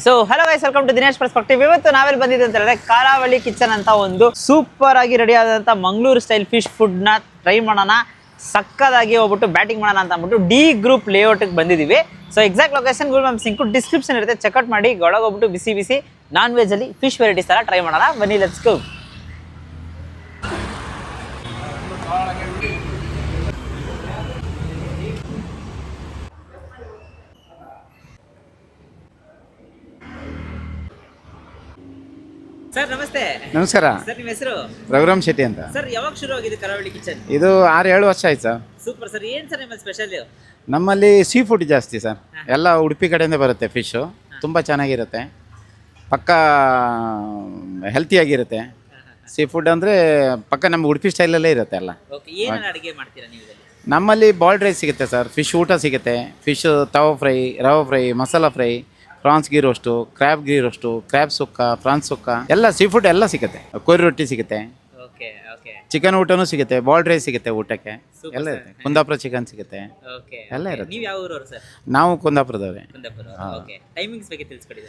So hello guys, welcome to Dinesh perspective. ಇವತ್ತು ನಾವೆಲ್ಲಿ ಬಂದಿದ್ದೆ ಅಂತ ಹೇಳಿದ್ರೆ ಕಾರಾವಳಿ ಕಿಚನ್ ಅಂತ ಒಂದು ಸೂಪರ್ ಆಗಿ ರೆಡಿ ಆದಂಥ ಮಂಗಳೂರು ಸ್ಟೈಲ್ ಫಿಶ್ ಫುಡ್ನ ಟ್ರೈ ಮಾಡೋಣ, ಸಕ್ಕದಾಗಿ ಹೋಗ್ಬಿಟ್ಟು ಬ್ಯಾಟಿಂಗ್ ಮಾಡೋಣ ಅಂತ ಅಂದ್ಬಿಟ್ಟು ಡಿ ಗ್ರೂಪ್ ಲೇಔಟ್ಗೆ ಬಂದಿದ್ದೀವಿ. So exact location Google maps link description ಇರುತ್ತೆ, ಚೆಕ್ಔಟ್ ಮಾಡಿ. ಒಳಗೆ ಹೋಗ್ಬಿಟ್ಟು ಬಿಸಿ ಬಿಸಿ ನಾನ್ ವೆಜ್ಜಲ್ಲಿ ಫಿಶ್ ವೆರೈಟೀಸ್ ಎಲ್ಲ ಟ್ರೈ ಮಾಡೋಣ. ಬನ್ನಿ, ಲೆಟ್ಸ್ ಗೋ. ಸರ್ ನಮಸ್ತೆ. ನಮಸ್ಕಾರ ಸರ್ ನಿಮ್ಮ ಹೆಸರು? ರಘುರಾಮ್ ಶೆಟ್ಟಿ ಅಂತ. ಸರ್ ಯಾವಾಗ ಶುರು ಆಗಿದೆ ಕರಾವಳಿ ಕಿಚನ್? ಇದು 6-7 ವರ್ಷ ಆಯ್ತು ಸರ್. Super sir. ಏನು ಸರ್ ನಿಮ್ಮ ಸ್ಪೆಷಲ್? ನಮ್ಮಲ್ಲಿ ಸೀ ಫುಡ್ ಜಾಸ್ತಿ ಸರ್. ಎಲ್ಲ ಉಡುಪಿ ಕಡೆಯಿಂದ ಬರುತ್ತೆ ಫಿಶು, ತುಂಬ ಚೆನ್ನಾಗಿರುತ್ತೆ, ಪಕ್ಕ ಹೆಲ್ತಿಯಾಗಿರುತ್ತೆ. ಸೀ ಫುಡ್ ಅಂದರೆ ಪಕ್ಕ ನಮ್ಮ ಉಡುಪಿ ಸ್ಟೈಲಲ್ಲೇ ಇರುತ್ತೆ ಎಲ್ಲ. ಓಕೆ, ಏನೇನು ಅಡುಗೆ ಮಾಡ್ತೀರಾ ನೀವು ಇದರಲ್ಲಿ? ನಮ್ಮಲ್ಲಿ ಬಾಯ್ಲ್ಡ್ ರೈಸ್ ಸಿಗುತ್ತೆ ಸರ್, ಫಿಶ್ ಊಟ ಸಿಗುತ್ತೆ, fish tawa fry, rava fry, masala fry, prawns ghee roast, crab ghee roast, crab sukka, prawns sukka, ಎಲ್ಲ ಸೀ ಫುಡ್ ಎಲ್ಲ ಸಿಗುತ್ತೆ. ಕೊರಿ ರೊಟ್ಟಿ ಸಿಗುತ್ತೆ, ಓಕೆ ಓಕೆ, ಚಿಕನ್ ಊಟನೂ ಸಿಗುತ್ತೆ, ಬಾಯ್ಲ್ಡ್ ರೈಸ್ ಸಿಗುತ್ತೆ ಊಟಕ್ಕೆ, ಎಲ್ಲ ಇರುತ್ತೆ. ಕುಂದಾಪುರ ಚಿಕನ್ ಸಿಗುತ್ತೆ, ಓಕೆ ಎಲ್ಲ ಇರುತ್ತೆ. ನೀವು ಯಾವ ಊರವರು ಸರ್? ನಾವು ಕುಂದಾಪುರದವ್ರೆ. ಕುಂದಾಪುರ. ಓಕೆ, ಟೈಮಿಂಗ್ಸ್ ಬಗ್ಗೆ ತಿಳಿಸ್ಕೊಡಿ.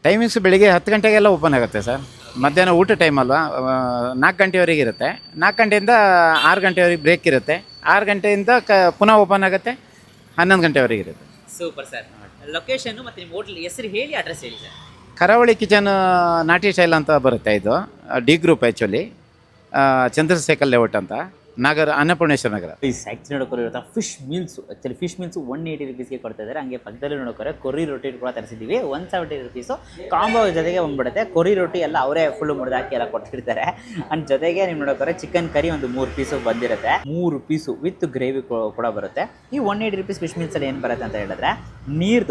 ಟೈಮಿಂಗ್ಸ್ ಬೆಳಿಗ್ಗೆ 10 ಗಂಟೆಗೆಲ್ಲ ಓಪನ್ ಆಗುತ್ತೆ ಸರ್. ಮಧ್ಯಾಹ್ನ ಊಟ ಟೈಮ್ ಅಲ್ವಾ, 4 ಗಂಟೆವರೆಗೆ ಇರುತ್ತೆ. 4 ಗಂಟೆಯಿಂದ 6 ಗಂಟೆವರೆಗೆ ಬ್ರೇಕ್ ಇರುತ್ತೆ. 6 ಗಂಟೆಯಿಂದ ಪುನಃ ಓಪನ್ ಆಗುತ್ತೆ, 11 ಗಂಟೆವರೆಗೆ ಇರುತ್ತೆ. Super sir. ಲೊಕೇಶನ್ ಮತ್ತು ನಿಮ್ಮ ಹೋಟ್ಲ್ ಹೆಸರು ಹೇಳಿ, ಅಡ್ರೆಸ್ ಹೇಳಿ ಸರ್. ಕರಾವಳಿ ಕಿಚನ್ ನಾಟಿ ಸ್ಟೈಲ್ ಅಂತ ಬರುತ್ತೆ. ಇದು D group actually, Chandrashekhar layout ಅಂತ, ಅನ್ನಪೂರ್ಣೇಶ್ವರ ನಗರ. ಆ್ಯಕ್ಚುಲಿ ನೋಡೋಕೆ fish meals, actually fish meals 180 ರುಪೀಸ್ಗೆ ಕೊಡ್ತಾ ಇದ್ದಾರೆ. ಹಂಗೆ ಪಕ್ಕದಲ್ಲಿ ನೋಡೋಕೆ ಕೊರಿ ರೊಟ್ಟಿ ಕೂಡ ತರಿಸಿದ್ದೀವಿ, 170 ರುಪೀಸು. ಕಾಂಬೋ ಜೊತೆಗೆ ಬಂದ್ಬಿಡುತ್ತೆ. ಕೊರಿ ರೊಟ್ಟಿ ಎಲ್ಲ ಅವರೇ ಫುಲ್ಲು ಮುರಿದಾಕಿ ಎಲ್ಲ ಕೊಟ್ಟಿರ್ತಾರೆ. ಅಂಡ್ ಜೊತೆಗೆ ನೀವು ನೋಡೋಕೆ ಚಿಕನ್ ಕರಿ ಒಂದು 3 ಪೀಸು ಬಂದಿರುತ್ತೆ. 3 ಪೀಸು ವಿತ್ ಗ್ರೇವಿ ಕೂಡ ಬರುತ್ತೆ. ಈ 180 ರುಪೀಸ್ ಫಿಶ್ ಮೀಲ್ಸಲ್ಲಿ ಏನು ಬರುತ್ತೆ ಅಂತ ಹೇಳಿದ್ರೆ, ನೀರು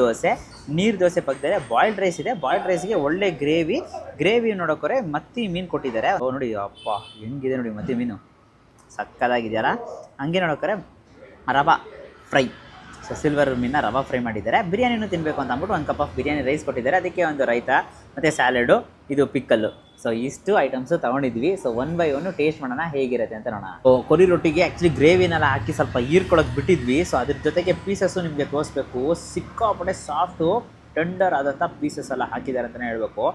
ದೋಸೆ ಪಕ್ಕದಲ್ಲಿ ಬಾಯ್ಲ್ಡ್ ರೈಸ್ ಇದೆ. ಬಾಯ್ಲ್ಡ್ ರೈಸ್ಗೆ ಒಳ್ಳೆ ಗ್ರೇವಿ ನೋಡೋಕೆ ಮತ್ತಿ ಮೀನು ಕೊಟ್ಟಿದ್ದಾರೆ. ನೋಡಿ ಅಪ್ಪ ಹೆಂಗಿದೆ ನೋಡಿ, ಮತ್ತಿ ಮೀನು ಸಕ್ಕದಾಗಿದೆಯಲ್ಲ. ಹಂಗೆ ನೋಡೋಕೆ ರವಾ ಫ್ರೈ, ಸೊ ಸಿಲ್ವರ್ ಮೀನ ರವಾ ಫ್ರೈ ಮಾಡಿದ್ದಾರೆ. ಬಿರಿಯಾನಿನೂ ತಿನ್ನಬೇಕು ಅಂತ ಅಂದ್ಬಿಟ್ಟು 1 ಕಪ್ ಆಫ್ ಬಿರಿಯಾನಿ ರೈಸ್ ಕೊಟ್ಟಿದ್ದಾರೆ. ಅದಕ್ಕೆ ಒಂದು ರೈತ ಮತ್ತು ಸ್ಯಾಲಡು, ಇದು ಪಿಕ್ಕಲ್ಲು. ಸೊ ಇಷ್ಟು ಐಟಮ್ಸು ತೊಗೊಂಡಿದ್ವಿ. ಸೊ 1 ಬೈ 1 ಟೇಸ್ಟ್ ಮಾಡೋಣ ಹೇಗಿರುತ್ತೆ ಅಂತ ನೋಡೋಣ. ಕೊರಿ ರೊಟ್ಟಿಗೆ ಆ್ಯಕ್ಚುಲಿ ಗ್ರೇವಿನೆಲ್ಲ ಹಾಕಿ ಸ್ವಲ್ಪ ಹೀರ್ಕೊಳಕ್ಕೆ ಬಿಟ್ಟಿದ್ವಿ. ಸೊ ಅದ್ರ ಜೊತೆಗೆ ಪೀಸಸ್ಸು ನಿಮಗೆ ತೋರಿಸ್ಬೇಕು. ಸಿಕ್ಕಾಪಟ್ಟೆ ಸಾಫ್ಟು ಟೆಂಡರ್ ಆದಂಥ ಪೀಸಸ್ ಎಲ್ಲ ಹಾಕಿದ್ದಾರೆ ಅಂತಲೇ ಹೇಳಬೇಕು.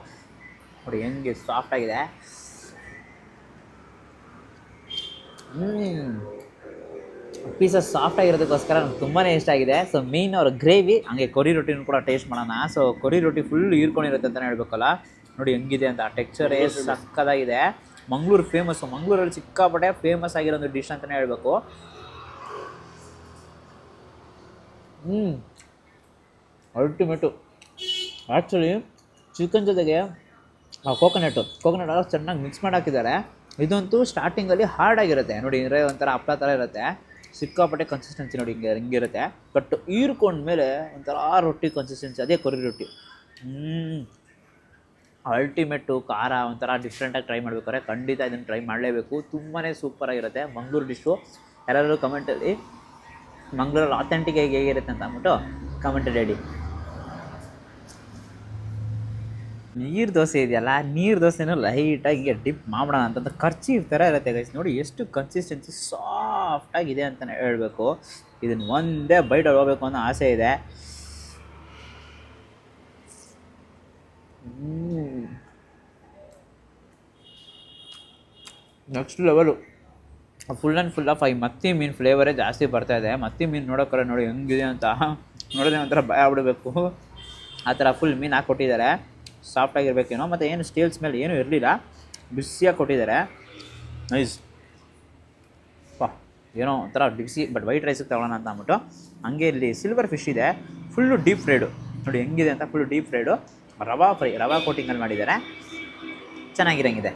ನೋಡಿ ಹೆಂಗೆ ಸಾಫ್ಟಾಗಿದೆ. ಪೀಸಸ್ ಸಾಫ್ಟ್ ಆಗಿರೋದಕ್ಕೋಸ್ಕರ ನನಗೆ ತುಂಬಾ ಇಷ್ಟ ಆಗಿದೆ. ಸೊ ಮೇನ್ ಅವ್ರ ಗ್ರೇವಿ, ಹಂಗೆ ಕೊರಿ ರೊಟ್ಟಿನೂ ಕೂಡ ಟೇಸ್ಟ್ ಮಾಡೋಣ. ಸೊ ಕೊರಿ ರೊಟ್ಟಿ ಫುಲ್ ಹೀರ್ಕೊಂಡಿರುತ್ತೆ ಅಂತಲೇ ಹೇಳ್ಬೇಕಲ್ಲ. ನೋಡಿ ಹೆಂಗಿದೆ ಅಂತ, ಟೆಕ್ಸ್ಚರೇ ಸಕ್ಕದಾಗಿದೆ. ಮಂಗಳೂರು ಫೇಮಸ್ಸು, ಮಂಗಳೂರಲ್ಲಿ ಸಿಕ್ಕಾಪಟ್ಟೆ ಫೇಮಸ್ ಆಗಿರೋ ಒಂದು ಡಿಶ್ ಅಂತಲೇ ಹೇಳಬೇಕು. ಅಲ್ಟಿಮೇಟು. ಆ್ಯಕ್ಚುಲಿ ಚಿಕನ್ ಜೊತೆಗೆ ಕೋಕೋನಟ್ ಎಲ್ಲ ಚೆನ್ನಾಗಿ ಮಿಕ್ಸ್ ಮಾಡಿ ಹಾಕಿದ್ದಾರೆ. ಇದಂತೂ ಸ್ಟಾರ್ಟಿಂಗಲ್ಲಿ ಹಾರ್ಡಾಗಿರುತ್ತೆ ನೋಡಿ, ಒಂಥರ ಹಪ್ಪಳ ಥರ ಇರುತ್ತೆ. ಸಿಕ್ಕಾಪಟ್ಟೆ ಕನ್ಸಿಸ್ಟೆನ್ಸಿ ನೋಡಿ ಹಿಂಗಿರುತ್ತೆ. ಬಟ್ ಹೀರ್ಕೊಂಡ್ಮೇಲೆ ಒಂಥರ ರೊಟ್ಟಿ ಕನ್ಸಿಸ್ಟೆನ್ಸಿ, ಅದೇ ಕೊರಿ ರೊಟ್ಟಿ. ಅಲ್ಟಿಮೇಟು. ಖಾರ ಒಂಥರ ಡಿಫ್ರೆಂಟಾಗಿ ಟ್ರೈ ಮಾಡ್ಬೇಕಾದ್ರೆ ಖಂಡಿತ ಇದನ್ನು ಟ್ರೈ ಮಾಡಲೇಬೇಕು. ತುಂಬಾ ಸೂಪರಾಗಿರುತ್ತೆ ಮಂಗಳೂರು ಡಿಶ್ಶು. ಯಾರಾದರೂ ಕಮೆಂಟಲ್ಲಿ ಮಂಗಳೂರಲ್ಲಿ ಆಥೆಂಟಿಕ್ ಹೇಗಿರುತ್ತೆ ಅಂತ ಅಂದ್ಬಿಟ್ಟು ಕಮೆಂಟಲ್ಲಿ ಹೇಳಿ. ನೀರು ದೋಸೆ ಇದೆಯಲ್ಲ, ನೀರು ದೋಸೆನೂ ಲೈಟಾಗಿ ಹೀಗೆ ಡಿಪ್ ಮಾಡೋಣ ಅಂತಂತ ಖರ್ಚು ಥರ ಇರುತ್ತೆ ಗೈಸ್. ನೋಡಿ ಎಷ್ಟು ಕನ್ಸಿಸ್ಟೆನ್ಸಿ ಸಾಫ್ಟಾಗಿದೆ ಅಂತಲೇ ಹೇಳಬೇಕು. ಇದನ್ನು ಒಂದೇ ಬೈಟ್ ಹೋಗ್ಬೇಕು ಅನ್ನೋ ಆಸೆ ಇದೆ. Next level. Full and full of ಮತ್ತಿ ಮೀನು ಫ್ಲೇವರೇ ಜಾಸ್ತಿ ಬರ್ತಾಯಿದೆ. ಮತ್ತಿ ಮೀನು ನೋಡೋಕ್ರೆ ನೋಡಿ ಹೆಂಗಿದೆ ಅಂತ, ನೋಡಿದ್ರೆ ಒಂಥರ ಭಯ ಆಗ್ಬಿಡಬೇಕು. ಆ ಥರ ಫುಲ್ ಮೀನು ಹಾಕ್ಕೊಟ್ಟಿದ್ದಾರೆ. ಸಾಫ್ಟಾಗಿರ್ಬೇಕೇನೋ, ಮತ್ತು ಏನು ಸ್ಟೀಲ್ ಸ್ಮೆಲ್ ಏನೂ ಇರಲಿಲ್ಲ, ಬಿಸಿಯಾಗಿ ಕೊಟ್ಟಿದ್ದಾರೆ. ನೈಸ್. ಏನೋ ಒಂಥರ ಬಿಸಿ. ಬಟ್ ವೈಟ್ ರೈಸಿಗೆ ತಗೊಳ್ಳೋಣ ಅಂತ ಅಂದ್ಬಿಟ್ಟು ಹಂಗೆ ಇಲ್ಲಿ ಸಿಲ್ವರ್ ಫಿಶ್ ಇದೆ, ಫುಲ್ಲು ಡೀಪ್ ಫ್ರೈಡು. ನೋಡಿ ಹೆಂಗಿದೆ ಅಂತ, ಫುಲ್ಲು ಡೀಪ್ ಫ್ರೈಡು. ರವಾ ಫ್ರೈ, ರವಾ ಕೋಟಿಂಗಲ್ಲಿ ಮಾಡಿದ್ದಾರೆ, ಚೆನ್ನಾಗಿರಂಗಿದೆ.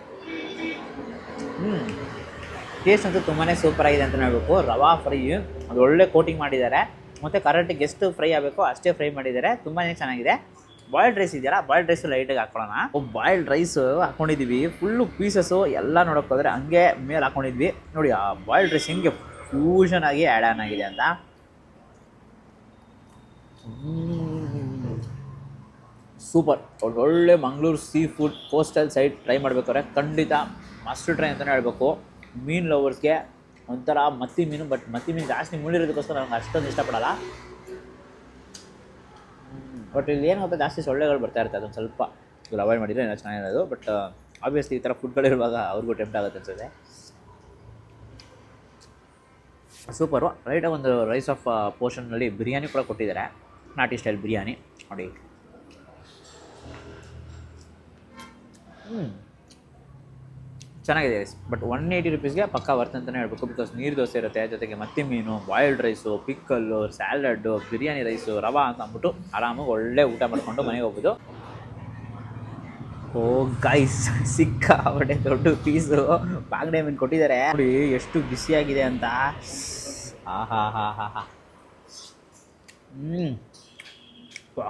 ಟೇಸ್ಟ್ ಅಂತೂ ತುಂಬಾ ಸೂಪರಾಗಿದೆ ಅಂತ ಹೇಳ್ಬೇಕು. ರವಾ ಫ್ರೈ ಅದು ಒಳ್ಳೆ ಕೋಟಿಂಗ್ ಮಾಡಿದ್ದಾರೆ, ಮತ್ತು ಕರೆಕ್ಟಿಗೆ ಎಷ್ಟು ಫ್ರೈ ಆಗಬೇಕು ಅಷ್ಟೇ ಫ್ರೈ ಮಾಡಿದ್ದಾರೆ. ತುಂಬಾ ಚೆನ್ನಾಗಿದೆ. ಬಾಯ್ಲ್ಡ್ ರೈಸ್ ಇದೆಯಲ್ಲ, ಬಾಯ್ಲ್ಡ್ ರೈಸು ಲೈಟಾಗಿ ಹಾಕ್ಕೊಳ್ಳೋಣ. ಬಾಯ್ಲ್ಡ್ ರೈಸ್ ಹಾಕ್ಕೊಂಡಿದ್ದೀವಿ, ಫುಲ್ಲು ಪೀಸಸ್ಸು ಎಲ್ಲ ನೋಡೋಕೆ ಹೋದರೆ ಹಂಗೆ ಮೇಲೆ ಹಾಕ್ಕೊಂಡಿದ್ವಿ. ನೋಡಿ ಆ ಬಾಯ್ಲ್ಡ್ ರೈಸ್ ಹೆಂಗೆ ಫ್ಯೂಷನ್ ಆಗಿ ಆ್ಯಡ್ ಆನ್ ಆಗಿದೆ ಅಂತ. ಸೂಪರ್. ಒಳ್ಳೆ Mangaluru sea food coastal side try ಮಾಡ್ಬೇಕಾದ್ರೆ ಖಂಡಿತ ಮಸ್ಟ್ ಟ್ರೈ ಅಂತಲೇ ಹೇಳಬೇಕು. ಮೀನು ಲವರ್ಸ್ಗೆ ಒಂಥರ ಮತ್ತಿ ಮೀನು, ಬಟ್ ಮತ್ತಿ ಮೀನು ಜಾಸ್ತಿ ಮುಳ್ಳಿರೋದಕ್ಕೋಸ್ಕರ ನನಗೆ ಅಷ್ಟೊಂದು ಇಷ್ಟಪಡಲ್ಲ. ಬಟ್ ಇಲ್ಲಿ ಏನು ಗೊತ್ತಾ ಜಾಸ್ತಿ ಸೊಳ್ಳೆಗಳು ಬರ್ತಾ ಇರ್ತದೆ, ಅದೊಂದು ಸ್ವಲ್ಪ ಇವ್ರು ಅವಾಯ್ಡ್ ಮಾಡಿದರೆ ಏನೋ ಚೆನ್ನಾಗಿರೋದು. ಬಟ್ ಆಬ್ವಿಯಸ್ಲಿ ಈ ಥರ ಫುಡ್ಗಳಿರುವಾಗ ಅವ್ರಿಗೂ ಟೆಂಪ್ಟ್ ಆಗುತ್ತೆ ಅನ್ಸುತ್ತೆ. ಸೂಪರು. ರೈಟಾಗಿ ಒಂದು ರೈಸ್ ಆಫ್ ಪೋರ್ಷನ್ನಲ್ಲಿ ಬಿರಿಯಾನಿ ಕೂಡ ಕೊಟ್ಟಿದ್ದಾರೆ, ನಾಟಿ ಸ್ಟೈಲ್ ಬಿರಿಯಾನಿ ನೋಡಿ. ಚೆನ್ನಾಗಿದೆ ಬಟ್ 180 ರುಪೀಸ್ಗೆ ಪಕ್ಕ ವರ್ತ್ ಅಂತಲೇ ಹೇಳ್ಬೇಕು. ಬಿಕಾಸ್ ನೀರು ದೋಸೆ ಇರುತ್ತೆ, ಜೊತೆಗೆ ಮತ್ತಿ ಮೀನು, ಬಾಯ್ಲ್ಡ್ ರೈಸು, ಪಿಕ್ಕಲ್ಲು, ಸ್ಯಾಲಡ್ಡು, ಬಿರಿಯಾನಿ ರೈಸು, ರವಾ ಅಂತ ಅಂದ್ಬಿಟ್ಟು ಆರಾಮಾಗಿ ಒಳ್ಳೆ ಊಟ ಮಾಡ್ಕೊಂಡು ಮನೆಗೆ ಹೋಗ್ಬೋದು. ಓ ಗೈಸ್, ಸಿಕ್ಕಾಪಟ್ಟೆ ದೊಡ್ಡ ಪೀಸು ಬಾಂಗ್ಡೆ ಮೀನು ಕೊಟ್ಟಿದ್ದಾರೆ ನೋಡಿ, ಎಷ್ಟು ಬಿಸಿಯಾಗಿದೆ ಅಂತ. ಹಾ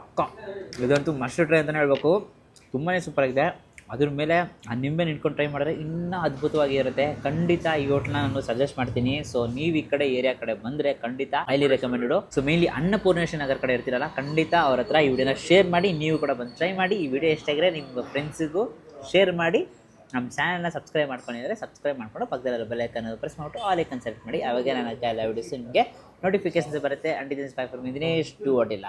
ಅಕ್ಕ ಇದಂತೂ ಮಸ್ಟ್ ಟ್ರೈ ಅಂತಲೇ ಹೇಳ್ಬೇಕು. ತುಂಬಾ ಸೂಪರಾಗಿದೆ. ಅದ್ರ ಮೇಲೆ ಆ ನಿಂಬೆ ಇಟ್ಕೊಂಡು ಟ್ರೈ ಮಾಡಿದ್ರೆ ಇನ್ನೂ ಅದ್ಭುತವಾಗಿ ಇರುತ್ತೆ. ಖಂಡಿತ ಈ ಹೋಟ್ಲನ್ನ ನಾನು ಸಜೆಸ್ಟ್ ಮಾಡ್ತೀನಿ. ಸೊ ನೀವು ಈ ಕಡೆ ಏರಿಯಾ ಕಡೆ ಬಂದರೆ ಖಂಡಿತ highly recommended. So mainly Annapoorneshwari ನಗರ ಕಡೆ ಇರ್ತೀರಲ್ಲ, ಖಂಡಿತ ಅವ್ರ ಹತ್ರ ಈ ವಿಡಿಯೋನ ಶೇರ್ ಮಾಡಿ, ನೀವು ಕೂಡ ಬಂದು ಟ್ರೈ ಮಾಡಿ. ಈ ವಿಡಿಯೋ ಎಷ್ಟಾಗಿದ್ರೆ ನಿಮ್ಮ ಫ್ರೆಂಡ್ಸಿಗೂ ಶೇರ್ ಮಾಡಿ. ನಮ್ಮ ಚಾನಲ್ನ ಸಬ್ಸ್ಕ್ರೈಬ್ ಮಾಡ್ಕೊಂಡಿದ್ರೆ ಸಬ್ಸ್ಕ್ರೈಬ್ ಮಾಡ್ಕೊಂಡು ಪಕ್ಕದಲ್ಲಿರೋ ಬೆಲ್ ಐಕನ್ ಪ್ರೆಸ್ ಮಾಡಿಬಿಟ್ಟು ಆಲ್ ಐಕನ್ ಸೆಲೆಕ್ಟ್ ಮಾಡಿ. ಅವಾಗ ನನ್ನ ಎಲ್ಲ ವಿಡಿಯೋಸ್ ನಿಮಗೆ ನೋಟಿಫಿಕೇಶನ್ಸ್ ಬರುತ್ತೆ. ಅಂಡ್ ದಿನೇಶ್ ಡೂ ವಾಟ್ ಇಲ್ಲ.